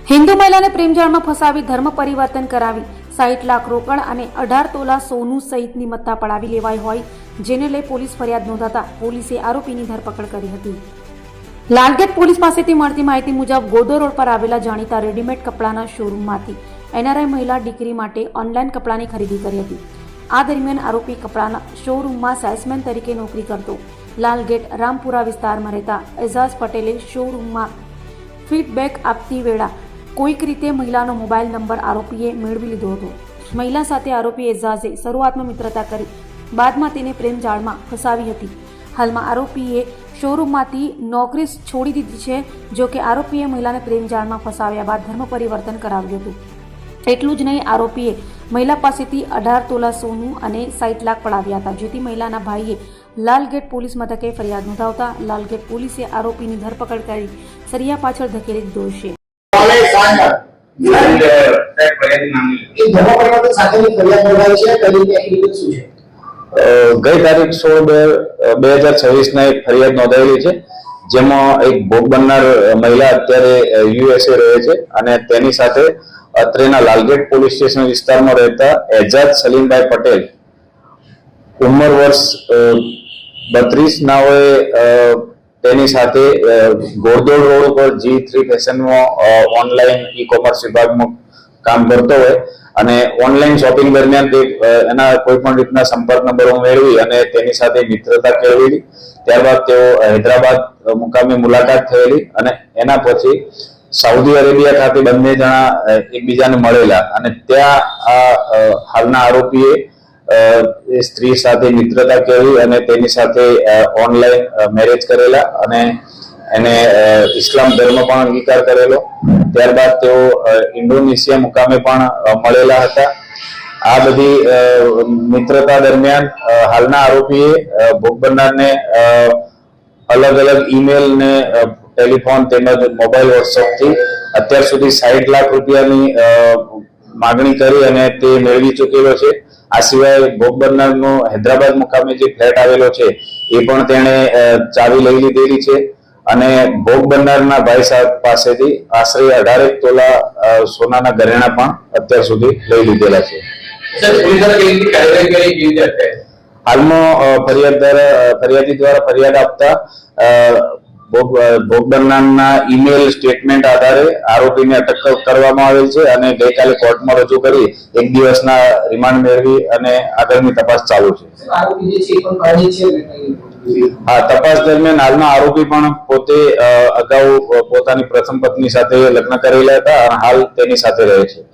હિન્દુ મહિલાને પ્રેમજાળમાં ફસાવી ધર્મ પરિવર્તન કરાવી 60 લાખ રોકડ અને 18 તોલા સોનું સહિતની મત્તા પડાવી લેવાઈ હોય, જેને લઈ પોલીસ ફરિયાદ નોંધાતા પોલીસે આરોપીની ધરપકડ કરી હતી. લાલગેટ પોલીસ પાસેથી મળતી માહિતી મુજબ ગોદો રોડ પર આવેલા જાણીતા રેડીમેડ કપડાના શોરૂમમાંથી એનઆરઆઈ મહિલા દીકરી માટે ઓનલાઈન કપડાની ખરીદી કરી હતી. આ દરમિયાન આરોપી કપડાના શોરૂમમાં સેલ્સમેન તરીકે નોકરી કરતો લાલગેટ રામપુરા વિસ્તારમાં રહેતા એઝાઝ પટેલે શોરૂમમાં ફીડબેક આપતી વેળા કોઈક રીતે મહિલાનો મોબાઈલ નંબર આરોપીએ મેળવી લીધો હતો. મહિલા સાથે આરોપી એઝાઝે શરૂઆતમાં મિત્રતા કરી બાદમાં તેને પ્રેમજાળમાં ફસાવી હતી. હાલમાં આરોપીએ શોરૂમમાંથી નોકરી છોડી દીધી છે. જો કે આરોપીએ મહિલાને પ્રેમજાળમાં ફસાવ્યા બાદ ધર્મ પરિવર્તન કરાવ્યું હતું. એટલું જ નહીં, આરોપીએ મહિલા પાસેથી 18 તોલા સોનું અને 60 લાખ પડાવ્યા હતા, જેથી મહિલાના ભાઈએ લાલગેટ પોલીસ મથકે ફરિયાદ નોંધાવતા લાલગેટ પોલીસે આરોપીની ધરપકડ કરી સરિયા પાછળ ધકેલી દીધો છે. ગઈ તારીખ 16/2/2026 ના એક ફરિયાદ નોંધાયેલી છે, જેમાં એક ભોગ બનનાર મહિલા અત્યારે યુએસએ રહે છે અને તેની સાથે અત્રેના લાલગેટ પોલીસ સ્ટેશન વિસ્તારમાં રહેતા એજાજ સલીમભાઈ પટેલ ઉંમર વર્ષ 32 નાઓએ તેની સાથે ગોરદોડ રોડ પર G3 ફેશનમાં ઓનલાઈન ઈ કોમર્સ વિભાગમાં કામ કરતો હોય અને ઓનલાઈન શોપિંગ દરમિયાન તે એના કોઈ પણ રીતના સંપર્ક નંબરો મેળવી અને તેની સાથે મિત્રતા કેળવેલી. ત્યારબાદ તેઓ હૈદરાબાદ મુકામે મુલાકાત થયેલી અને એના પછી સાઉદી અરેબિયા ખાતે બંને જણા એકબીજાને મળેલા અને ત્યાં હાલના આરોપીએ સ્ત્રી સાથે મિત્રતા કેળવી અને તેની સાથે ઓનલાઈન મેરેજ કરેલા અને એને ઇસ્લામ ધર્મ પણ અંગીકાર કરેલો. ત્યારબાદ તેઓ ઇન્ડોનેશિયા મુકામે પણ મળેલા હતા. આ બધી મિત્રતા દરમિયાન હાલના આરોપીએ ભોગ બનનારને અલગ અલગ ઈમેલ ને ટેલિફોન તેમજ મોબાઈલ વોટ્સઅપથી અત્યાર સુધી 60 લાખ રૂપિયાની માગણી કરી અને તે મેળવી ચૂકેલો છે. આ સિવાય ભોગ બનનારનો હૈદરાબાદ મુકામે જે ફ્લેટ આવેલો છે એ પણ તેણે ચાવી લઈ લીધેલી છે અને ભોગ બનનારના ભાઈ સાહેબ પાસેથી આશરે 18 તોલા સોનાના ઘરેણા પણ અત્યાર સુધી લઈ લીધેલા છે. હાલમાં ફરિયાદી દ્વારા ફરિયાદ આપતા ભોગ બનનારના ઈમેલ સ્ટેટમેન્ટ આધારે આરોપીને અટક કરવામાં આવેલ છે અને ગઈકાલે કોર્ટમાં રજૂ કરી 1 દિવસના રિમાન્ડ મેળવી અને આગળની તપાસ ચાલુ છે. હા, તપાસ દરમિયાન હાલના આરોપી પણ પોતે અગાઉ પોતાની પ્રથમ પત્ની સાથે લગ્ન કરેલા હતા અને હાલ તેની સાથે રહે છે.